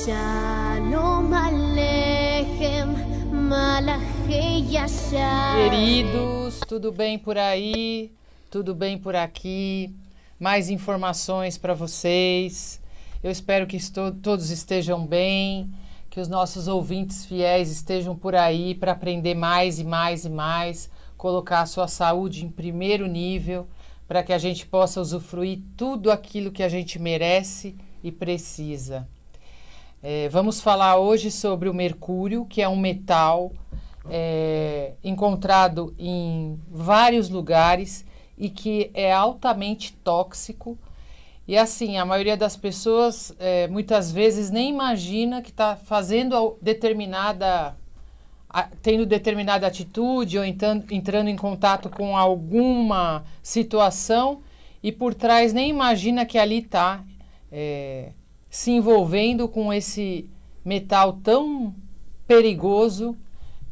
Shalom Aleichem, Malachei Yashar. Queridos, tudo bem por aí? Tudo bem por aqui? Mais informações para vocês. Eu espero que todos estejam bem, que os nossos ouvintes fiéis estejam por aí para aprender mais e mais e mais, colocar a sua saúde em primeiro nível, para que a gente possa usufruir tudo aquilo que a gente merece e precisa. Vamos falar hoje sobre o mercúrio, que é um metal encontrado em vários lugares e que é altamente tóxico. E assim, a maioria das pessoas muitas vezes nem imagina que está tendo determinada atitude ou entrando em contato com alguma situação e por trás nem imagina que ali está se envolvendo com esse metal tão perigoso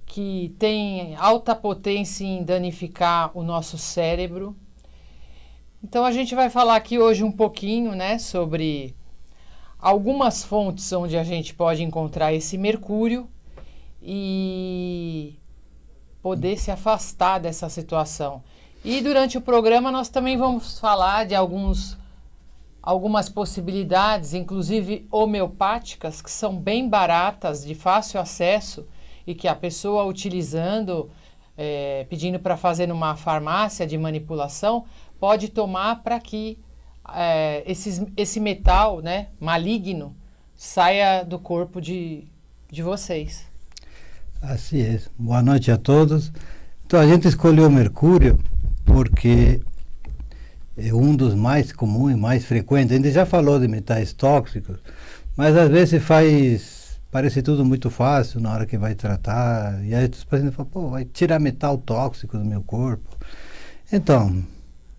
que tem alta potência em danificar o nosso cérebro. Então a gente vai falar aqui hoje um pouquinho, né, sobre algumas fontes onde a gente pode encontrar esse mercúrio e poder se afastar dessa situação. E durante o programa nós também vamos falar de algumas possibilidades, inclusive homeopáticas, que são bem baratas, de fácil acesso e que a pessoa utilizando, pedindo para fazer numa farmácia de manipulação, pode tomar para que esse metal, né, maligno saia do corpo de vocês. Assim é. Boa noite a todos. Então a gente escolheu o mercúrio porque é um dos mais comuns e mais frequentes. A gente já falou de metais tóxicos, mas às vezes parece tudo muito fácil na hora que vai tratar. E aí os pacientes falam, pô, vai tirar metal tóxico do meu corpo. Então,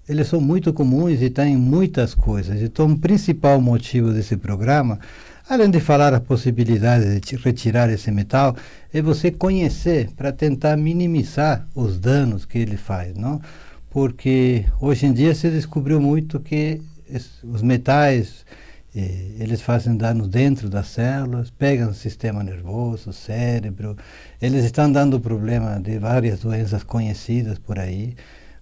eles são muito comuns e têm muitas coisas. Então, o principal motivo desse programa, além de falar a possibilidade de retirar esse metal, é você conhecer para tentar minimizar os danos que ele faz, não? Porque hoje em dia se descobriu muito que os metais, eles fazem dano dentro das células, pegam o sistema nervoso, o cérebro, eles estão dando problema de várias doenças conhecidas por aí.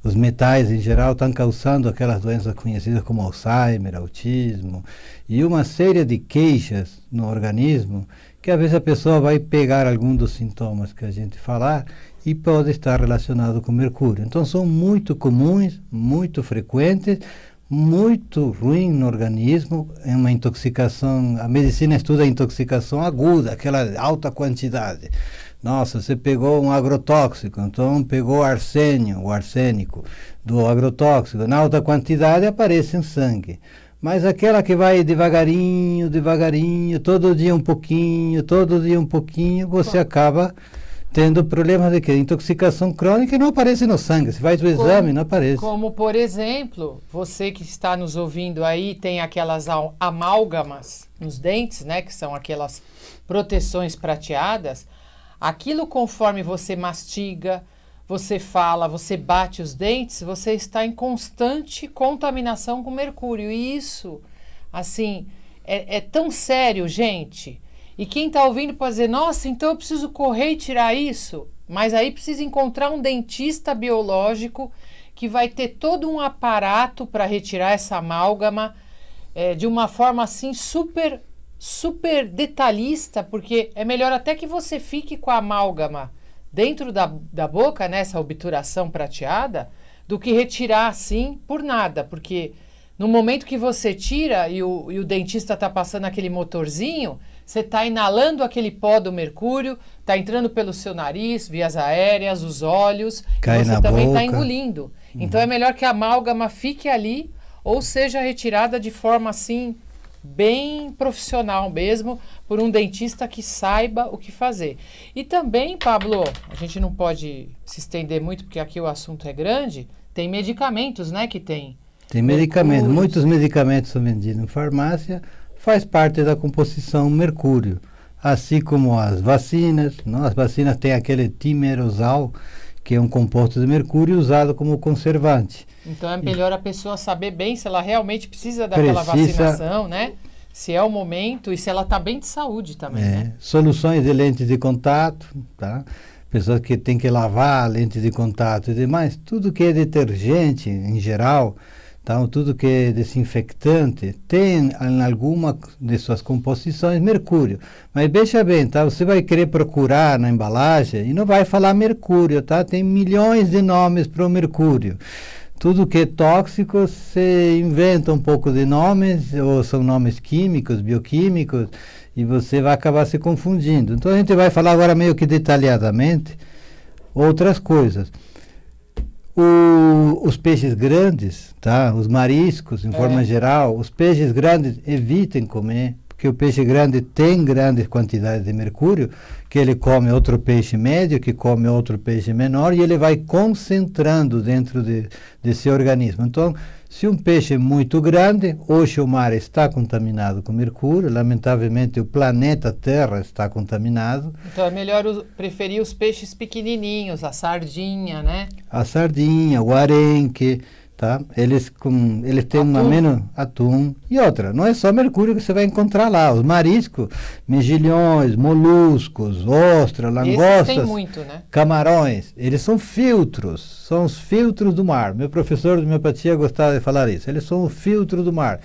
Os metais, em geral, estão causando aquelas doenças conhecidas como Alzheimer, autismo e uma série de queixas no organismo que às vezes a pessoa vai pegar algum dos sintomas que a gente falar e pode estar relacionado com mercúrio. Então são muito comuns, muito frequentes, muito ruim no organismo, é uma intoxicação. A medicina estuda a intoxicação aguda, aquela alta quantidade. Nossa, você pegou um agrotóxico, então pegou o arsênico do agrotóxico, na alta quantidade aparece em sangue. Mas aquela que vai devagarinho, todo dia um pouquinho, você acaba tendo problemas de quê? Intoxicação crônica e não aparece no sangue. Se faz o exame, não aparece. Como, por exemplo, você que está nos ouvindo aí, tem aquelas amálgamas nos dentes, né? Que são aquelas proteções prateadas. Aquilo, conforme você mastiga, você fala, você bate os dentes, você está em constante contaminação com mercúrio. E isso, assim, é tão sério, gente. E quem está ouvindo pode dizer, nossa, então eu preciso correr e tirar isso. Mas aí precisa encontrar um dentista biológico que vai ter todo um aparato para retirar essa amálgama de uma forma assim super detalhista, porque é melhor até que você fique com a amálgama dentro da boca, nessa obturação prateada, do que retirar assim por nada, porque no momento que você tira e o dentista está passando aquele motorzinho, você está inalando aquele pó do mercúrio, está entrando pelo seu nariz, vias aéreas, os olhos, cai e você na também está boca. engolindo. Então é melhor que a amálgama fique ali ou seja retirada de forma assim bem profissional mesmo, por um dentista que saiba o que fazer. E também, Pablo, a gente não pode se estender muito porque aqui o assunto é grande, tem medicamentos, né, que tem. Tem medicamentos, muitos medicamentos são vendidos em farmácia, faz parte da composição mercúrio, assim como as vacinas, não? As vacinas têm aquele timerosal, que é um composto de mercúrio usado como conservante. Então é melhor a pessoa saber bem se ela realmente precisa daquela vacinação, né? se é o momento e se ela está bem de saúde também, né? Soluções de lentes de contato, tá? Pessoas que têm que lavar a lente de contato e demais, tudo que é detergente em geral, então, tudo que é desinfectante tem em alguma de suas composições mercúrio. Mas veja bem, tá? Você vai querer procurar na embalagem e não vai falar mercúrio, tá? Tem milhões de nomes para o mercúrio. Tudo que é tóxico, você inventa um pouco de nomes, ou são nomes químicos, bioquímicos, e você vai acabar se confundindo. Então, a gente vai falar agora meio que detalhadamente outras coisas. Os peixes grandes, tá? Os mariscos, em forma geral, os peixes grandes evitem comer, porque o peixe grande tem grandes quantidades de mercúrio, que ele come outro peixe médio, que come outro peixe menor, e ele vai concentrando dentro desse organismo. Então, se um peixe é muito grande, hoje o mar está contaminado com mercúrio, lamentavelmente o planeta Terra está contaminado. Então é melhor preferir os peixes pequenininhos, a sardinha, né? A sardinha, o arenque, tá? Eles têm uma menos atum. E outra, não é só mercúrio que você vai encontrar lá. Os mariscos, mexilhões, moluscos, ostras, langostas, tem muito, né? camarões, eles são filtros, são os filtros do mar. Meu professor de homeopatia gostava de falar isso. Eles são o filtro do mar.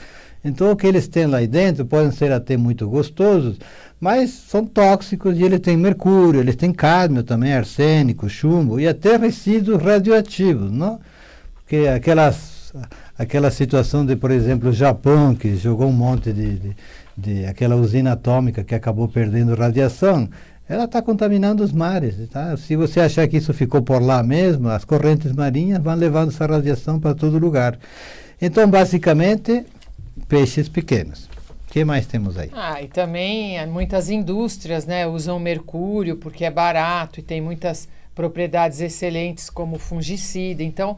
Então, o que eles têm lá dentro podem ser até muito gostosos, mas são tóxicos e eles têm mercúrio, eles têm cádmio também, arsênico, chumbo e até resíduos radioativos, não? Porque aquela situação de, por exemplo, o Japão, que jogou um monte de aquela usina atômica que acabou perdendo radiação, ela está contaminando os mares. Tá? Se você achar que isso ficou por lá mesmo, as correntes marinhas vão levando essa radiação para todo lugar. Então, basicamente, peixes pequenos. O que mais temos aí? E também muitas indústrias, né, usam mercúrio porque é barato e tem muitas propriedades excelentes como fungicida. Então,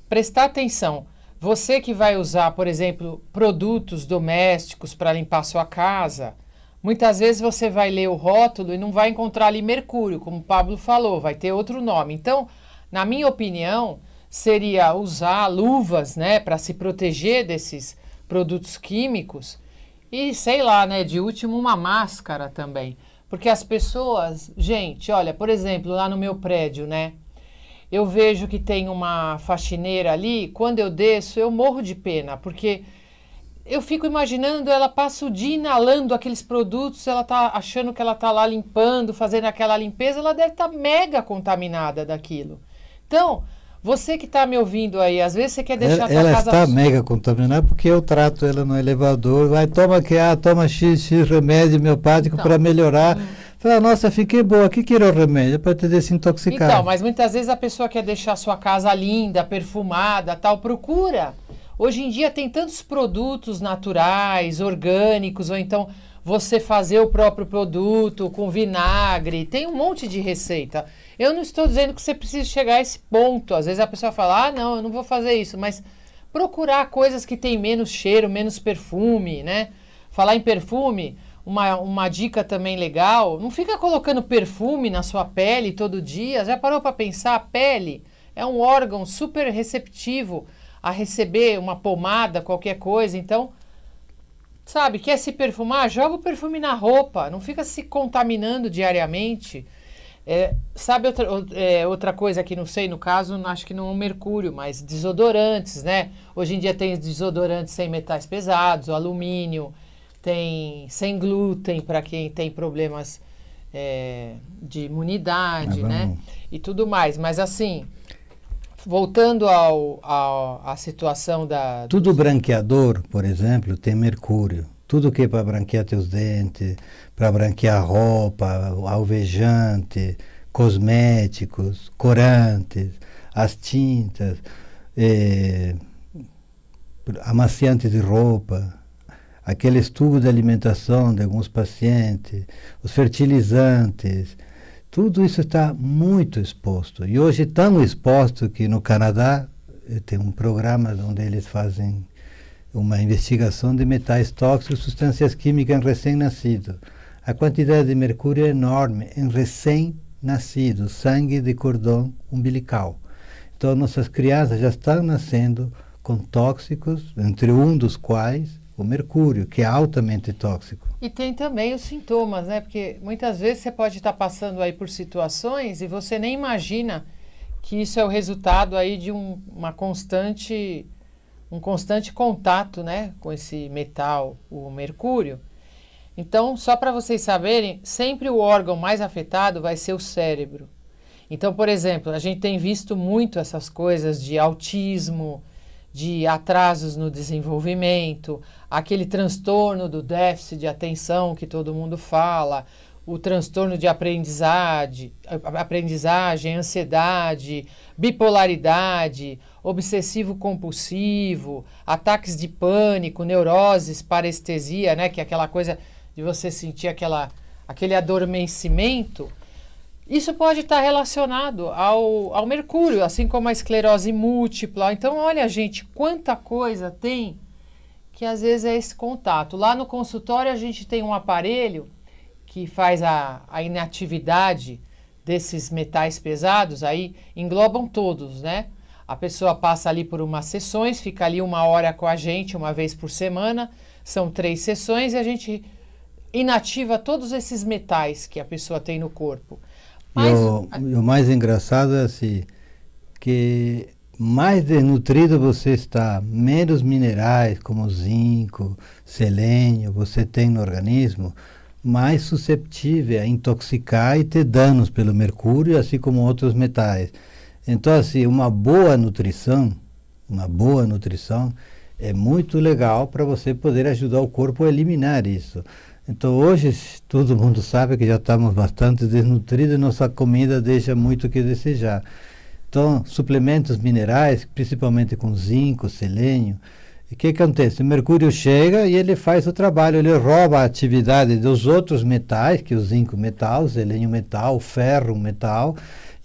prestar atenção. Você que vai usar, por exemplo, produtos domésticos para limpar sua casa, muitas vezes você vai ler o rótulo e não vai encontrar ali mercúrio, como o Pablo falou, vai ter outro nome. Então, na minha opinião, seria usar luvas, né, para se proteger desses produtos químicos e, sei lá, né, de último uma máscara também. Porque as pessoas, gente, olha, por exemplo, lá no meu prédio, né, eu vejo que tem uma faxineira ali, quando eu desço eu morro de pena, porque eu fico imaginando, ela passa o dia inalando aqueles produtos, ela tá achando que ela tá lá limpando, fazendo aquela limpeza, ela deve estar mega contaminada daquilo. Então, você que está me ouvindo aí, às vezes você quer deixar a sua ela casa... Ela está mega contaminada porque eu trato ela no elevador, toma X remédio homeopático para melhorar. Fala, nossa, fiquei boa, o que era o remédio? Para te desintoxicar. Então, mas muitas vezes a pessoa quer deixar a sua casa linda, perfumada, tal, procura. Hoje em dia tem tantos produtos naturais, orgânicos, ou então você fazer o próprio produto com vinagre, tem um monte de receita. Eu não estou dizendo que você precisa chegar a esse ponto. Às vezes a pessoa fala, não, eu não vou fazer isso, mas procurar coisas que tem menos cheiro, menos perfume, né? Falar em perfume... Uma dica também legal, não fica colocando perfume na sua pele todo dia. Já parou para pensar? A pele é um órgão super receptivo a receber uma pomada, qualquer coisa. Então, sabe, quer se perfumar? Joga o perfume na roupa, não fica se contaminando diariamente. Sabe outra coisa que não sei, no caso, acho que não é o mercúrio, mas desodorantes, né? Hoje em dia tem desodorantes sem metais pesados, o alumínio... Tem sem glúten para quem tem problemas de imunidade, né? E tudo mais. Mas assim, voltando à situação da... Tudo branqueador, por exemplo, tem mercúrio. Tudo que é para branquear teus dentes, para branquear roupa, alvejante, cosméticos, corantes, as tintas, amaciantes de roupa, aqueles tubos de alimentação de alguns pacientes, os fertilizantes, tudo isso está muito exposto. E hoje tão exposto que no Canadá tem um programa onde eles fazem uma investigação de metais tóxicos, substâncias químicas em recém-nascido. A quantidade de mercúrio é enorme em recém-nascido, sangue de cordão umbilical. Então nossas crianças já estão nascendo com tóxicos, entre um dos quais o mercúrio, que é altamente tóxico. E tem também os sintomas, né? Porque muitas vezes você pode estar passando aí por situações e você nem imagina que isso é o resultado aí de um constante contato, né, com esse metal, o mercúrio. Então, só para vocês saberem, sempre o órgão mais afetado vai ser o cérebro. Então, por exemplo, a gente tem visto muito essas coisas de autismo, de atrasos no desenvolvimento, aquele transtorno do déficit de atenção que todo mundo fala, o transtorno de aprendizagem, ansiedade, bipolaridade, obsessivo-compulsivo, ataques de pânico, neuroses, parestesia, né, que é aquela coisa de você sentir aquele adormecimento. Isso pode estar relacionado ao mercúrio, assim como a esclerose múltipla. Então, olha, gente, quanta coisa tem que às vezes é esse contato. Lá no consultório a gente tem um aparelho que faz a inatividade desses metais pesados, aí englobam todos, né? A pessoa passa ali por umas sessões, fica ali 1 hora com a gente, uma vez por semana, são 3 sessões e a gente inativa todos esses metais que a pessoa tem no corpo. Mas E o mais engraçado é assim, que mais desnutrido você está, menos minerais como zinco, selênio você tem no organismo, mais susceptível a intoxicar e ter danos pelo mercúrio, assim como outros metais. Então, assim, uma boa nutrição é muito legal para você poder ajudar o corpo a eliminar isso. Então, hoje, todo mundo sabe que já estamos bastante desnutridos e nossa comida deixa muito o que desejar. Então, suplementos minerais, principalmente com zinco, selênio. E o que acontece? O mercúrio chega e ele faz o trabalho, ele rouba a atividade dos outros metais, que é o zinco metal, o selênio metal, o ferro metal,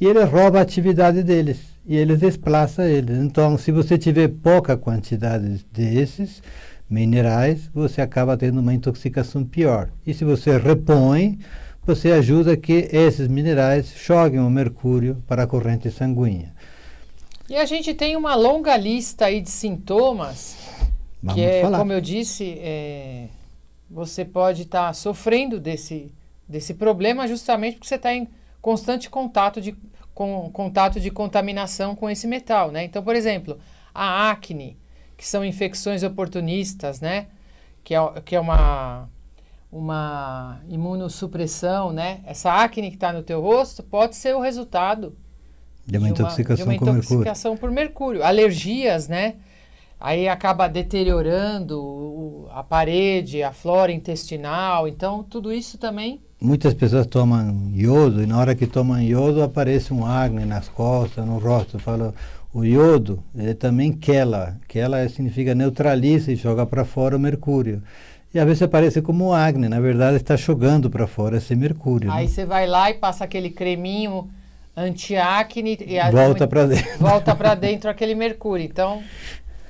e ele rouba a atividade deles, e ele desplaça eles. Então, se você tiver pouca quantidade desses minerais, você acaba tendo uma intoxicação pior. E se você repõe, você ajuda que esses minerais joguem o mercúrio para a corrente sanguínea. E a gente tem uma longa lista aí de sintomas, Vamos que é, falar. como eu disse, você pode estar sofrendo desse problema justamente porque você está em constante contato de contaminação com esse metal, né? Então, por exemplo, a acne, que são infecções oportunistas, né? Que é uma imunossupressão, né? Essa acne que está no teu rosto pode ser o resultado De uma intoxicação por mercúrio. Alergias, né? Aí acaba deteriorando a parede, a flora intestinal. Então, tudo isso também... Muitas pessoas tomam iodo e na hora que tomam iodo aparece um acne nas costas, no rosto. Fala, o iodo, ele também quela. Quela significa neutraliza e joga para fora o mercúrio. E às vezes aparece como acne, na verdade está jogando para fora esse mercúrio. Aí né? você vai lá e passa aquele creminho anti-acne e volta para dentro. Volta para dentro aquele mercúrio. Então,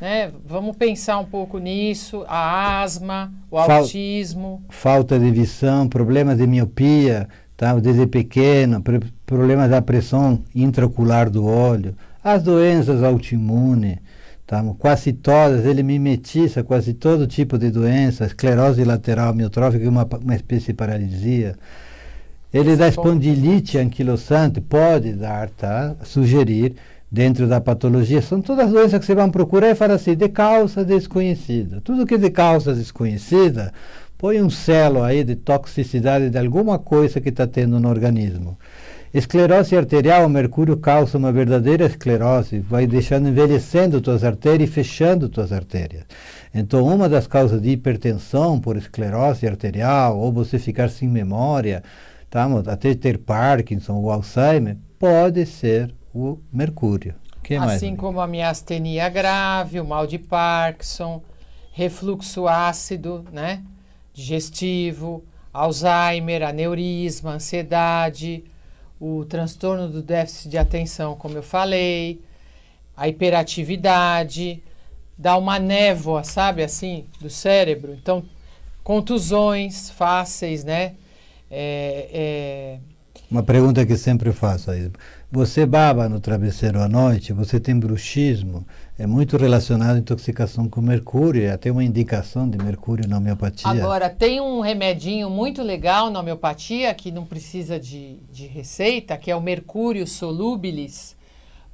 né, vamos pensar um pouco nisso, a asma, o autismo. Falta de visão, problemas de miopia, tá? Desde pequeno, problemas da pressão intraocular do olho, as doenças autoimunes, tá? Quase todas, ele mimetiza quase todo tipo de doença, esclerose lateral amiotrófica, uma espécie de paralisia. Ele dá espondilite anquilosante, pode dar, tá? Sugerir, dentro da patologia, são todas doenças que você vai procurar e fala assim, de causa desconhecida. Tudo que é de causa desconhecida, põe um selo aí de toxicidade de alguma coisa que está tendo no organismo. Esclerose arterial, o mercúrio causa uma verdadeira esclerose, vai deixando envelhecendo tuas artérias e fechando tuas artérias. Então, uma das causas de hipertensão por esclerose arterial, ou você ficar sem memória, tá? Até ter Parkinson ou Alzheimer, pode ser o mercúrio. Que mais? Assim como a miastenia grave, o mal de Parkinson, refluxo ácido, né, digestivo, Alzheimer, aneurisma, ansiedade, o transtorno do déficit de atenção, como eu falei, a hiperatividade, dá uma névoa, sabe, assim, do cérebro. Então, contusões fáceis, né, Uma pergunta que sempre faço aí. Você baba no travesseiro à noite, você tem bruxismo, é muito relacionado à intoxicação com mercúrio, até uma indicação de mercúrio na homeopatia. Agora, tem um remedinho muito legal na homeopatia, que não precisa de receita, que é o mercúrio solubilis.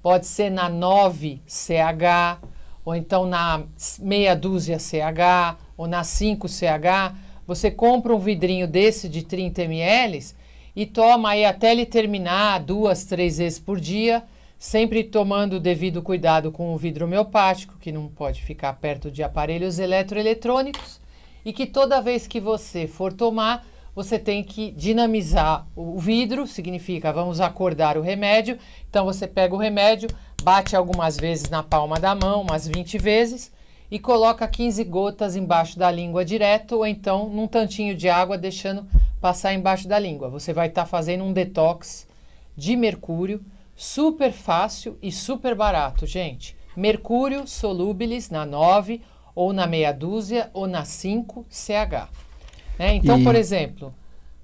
Pode ser na 9CH, ou então na meia dúzia CH, ou na 5CH. Você compra um vidrinho desse de 30 ml e toma aí até ele terminar 2, 3 vezes por dia, sempre tomando o devido cuidado com o vidro homeopático, que não pode ficar perto de aparelhos eletroeletrônicos, e que toda vez que você for tomar, você tem que dinamizar o vidro, significa vamos acordar o remédio. Então você pega o remédio, bate algumas vezes na palma da mão, umas 20 vezes, e coloca 15 gotas embaixo da língua direto, ou então num tantinho de água, deixando passar embaixo da língua. Você vai estar fazendo um detox de mercúrio, super fácil e super barato, gente. Mercúrio solubilis na 9, ou na meia dúzia, ou na 5CH. Né? Então, por exemplo,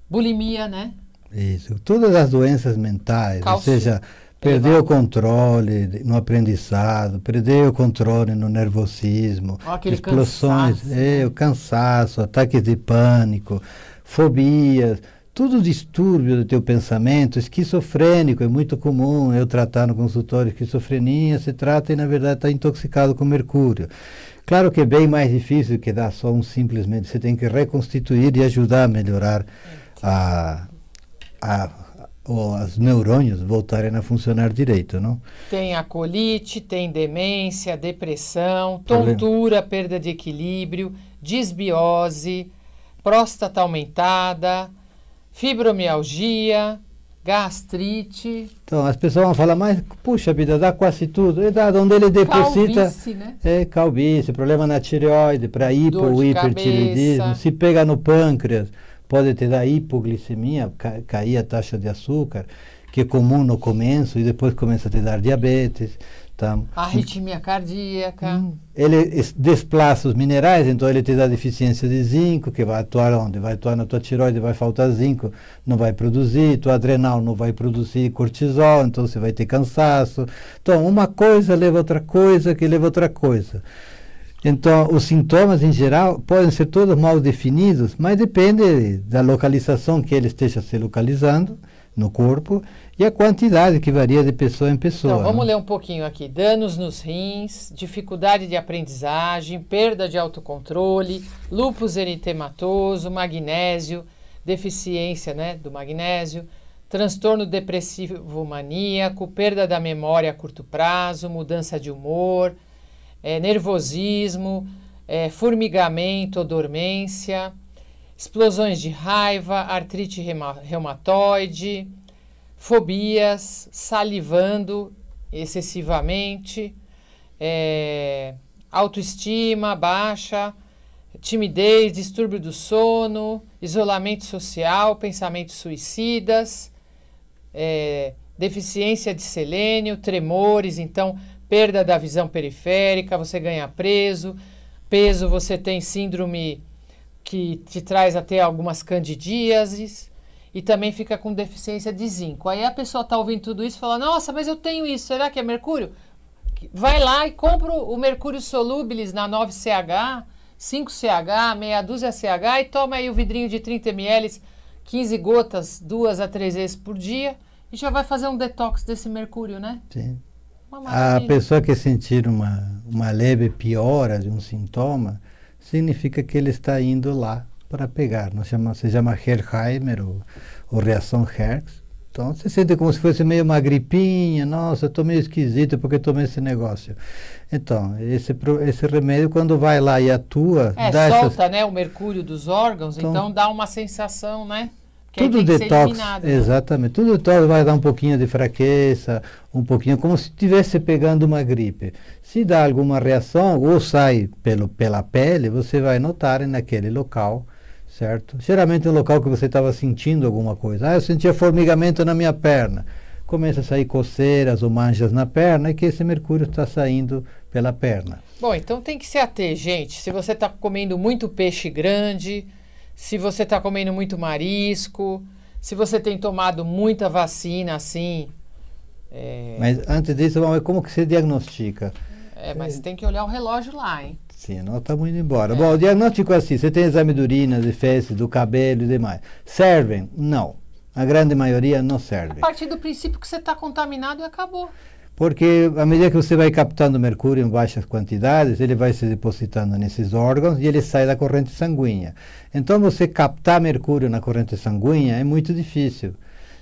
bulimia, né? Isso, todas as doenças mentais, Cálcio ou seja, perder o controle no aprendizado, perder o controle no nervosismo, Aquele explosões, cansaço, né? o cansaço, ataques de pânico, fobias, tudo distúrbio do teu pensamento, esquizofrênico, é muito comum eu tratar no consultório esquizofrenia, se trata e na verdade está intoxicado com mercúrio. Claro que é bem mais difícil que dar só simplesmente, você tem que reconstituir e ajudar a melhorar os neurônios voltarem a funcionar direito, não? Tem a colite, tem demência, depressão, tontura, perda de equilíbrio, disbiose, próstata aumentada, fibromialgia, gastrite. Então, as pessoas vão falar, mas, puxa vida, dá quase tudo. E dá, onde ele deposita... Calvície, né? É, calvície, problema na tireoide, para hipo ou hipertireoidismo. cabeça. Se pega no pâncreas, pode te dar hipoglicemia, cair a taxa de açúcar, que é comum no começo, e depois começa a te dar diabetes. Tá? Arritmia cardíaca. Ele desplaça os minerais, então ele te dá deficiência de zinco, que vai atuar onde? Vai atuar na tua tireoide, vai faltar zinco, não vai produzir, tua adrenal não vai produzir cortisol, então você vai ter cansaço. Então, uma coisa leva a outra coisa, que leva a outra coisa. Então, os sintomas, em geral, podem ser todos mal definidos, mas depende da localização que ele esteja se localizando no corpo e a quantidade que varia de pessoa em pessoa. Então, vamos né? ler um pouquinho aqui. Danos nos rins, dificuldade de aprendizagem, perda de autocontrole, lúpus eritematoso, magnésio, deficiência, né, do magnésio, transtorno depressivo maníaco, perda da memória a curto prazo, mudança de humor, nervosismo, formigamento ou dormência, explosões de raiva, artrite reumatoide, fobias, salivando excessivamente, autoestima baixa, timidez, distúrbio do sono, isolamento social, pensamentos suicidas, deficiência de selênio, tremores, então perda da visão periférica, você ganha peso, você tem síndrome que te traz até algumas candidíases e também fica com deficiência de zinco. Aí a pessoa está ouvindo tudo isso e fala, nossa, mas eu tenho isso, será que é mercúrio? Vai lá e compra o mercúrio solubilis na 9CH, 5CH, meia dúzia CH e toma aí o vidrinho de 30 ml, 15 gotas, 2 a 3 vezes por dia e já vai fazer um detox desse mercúrio, né? Sim. A pessoa que sentir uma leve piora de um sintoma, significa que ele está indo lá para pegar. Se chama Herxheimer ou reação Herx. Então você sente como se fosse meio uma gripinha, nossa, estou meio esquisito porque tomei esse negócio. Então, esse remédio quando vai lá e atua... solta né, o mercúrio dos órgãos, então dá uma sensação, né? Que tudo tem que detox, né? exatamente, tudo detox vai dar um pouquinho de fraqueza, um pouquinho, como se estivesse pegando uma gripe. Se dá alguma reação ou sai pela pele, você vai notar naquele local, certo? Geralmente no local que você estava sentindo alguma coisa. Eu sentia formigamento na minha perna. Começa a sair coceiras ou manchas na perna, é que esse mercúrio está saindo pela perna. Bom, então tem que se ater, gente. Se você está comendo muito peixe grande, se você está comendo muito marisco, se você tem tomado muita vacina, assim... Mas antes disso, vamos ver como que você diagnostica. Mas tem que olhar o relógio lá, hein? Sim, nós estamos indo embora. Bom, o diagnóstico é assim, você tem exame de urina, de fezes, do cabelo e demais. Servem? Não. A grande maioria não serve. A partir do princípio que você está contaminado, acabou. Porque à medida que você vai captando mercúrio em baixas quantidades, ele vai se depositando nesses órgãos e ele sai da corrente sanguínea. Então, você captar mercúrio na corrente sanguínea é muito difícil.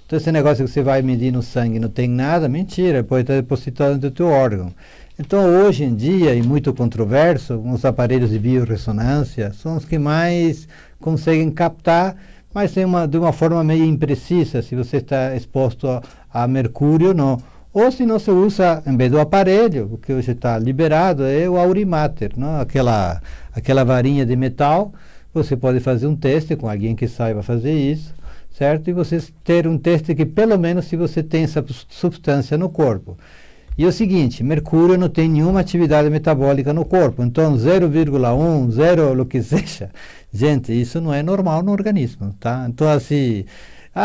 Então, esse negócio que você vai medir no sangue e não tem nada, mentira, pode estar depositado no teu órgão. Então, hoje em dia, e muito controverso, os aparelhos de biorressonância são os que mais conseguem captar, mas de uma forma meio imprecisa, se você está exposto a mercúrio, não. Ou se não, você usa, em vez do aparelho, o que hoje está liberado é o aurimater, não? Aquela varinha de metal. Você pode fazer um teste com alguém que saiba fazer isso, certo? E você ter um teste que, pelo menos, se você tem essa substância no corpo. E é o seguinte, mercúrio não tem nenhuma atividade metabólica no corpo, então 0,1, 0, o que seja, gente, isso não é normal no organismo, tá? Então, assim,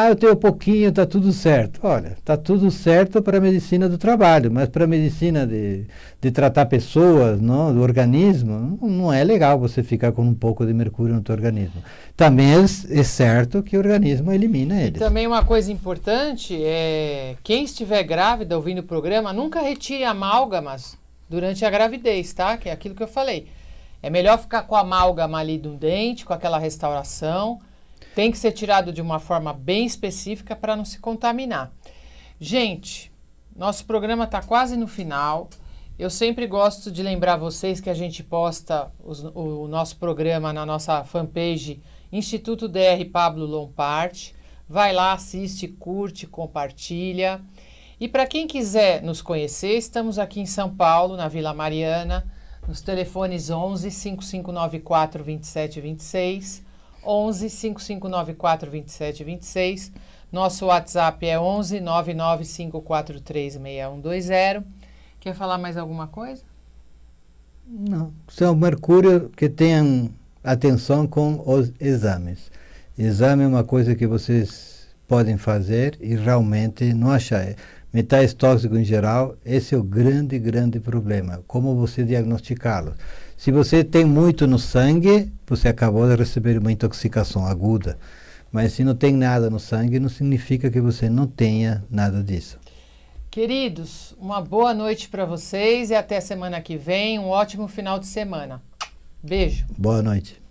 eu tenho pouquinho, tá tudo certo. Olha, tá tudo certo para a medicina do trabalho, mas para a medicina de tratar pessoas, não, do organismo, não é legal você ficar com um pouco de mercúrio no teu organismo. Também é certo que o organismo elimina ele. Também uma coisa importante é, quem estiver grávida ouvindo o programa, nunca retire amálgamas durante a gravidez, tá? Que é aquilo que eu falei. É melhor ficar com a amálgama ali do dente, com aquela restauração. Tem que ser tirado de uma forma bem específica para não se contaminar. Gente, nosso programa está quase no final. Eu sempre gosto de lembrar vocês que a gente posta o nosso programa na nossa fanpage Instituto DR Pablo Lompart. Vai lá, assiste, curte, compartilha. E para quem quiser nos conhecer, estamos aqui em São Paulo, na Vila Mariana, nos telefones 11 5594 2726. 11 5594 2726. Nosso WhatsApp é 11 99543 6120. Quer falar mais alguma coisa? Não. São mercúrio que tenham atenção com os exames. Exame é uma coisa que vocês podem fazer e realmente não achar. Metais tóxicos em geral, esse é o grande, grande problema. Como você diagnosticá-los? Se você tem muito no sangue, você acabou de receber uma intoxicação aguda. Mas se não tem nada no sangue, não significa que você não tenha nada disso. Queridos, uma boa noite para vocês e até semana que vem. Um ótimo final de semana. Beijo. Boa noite.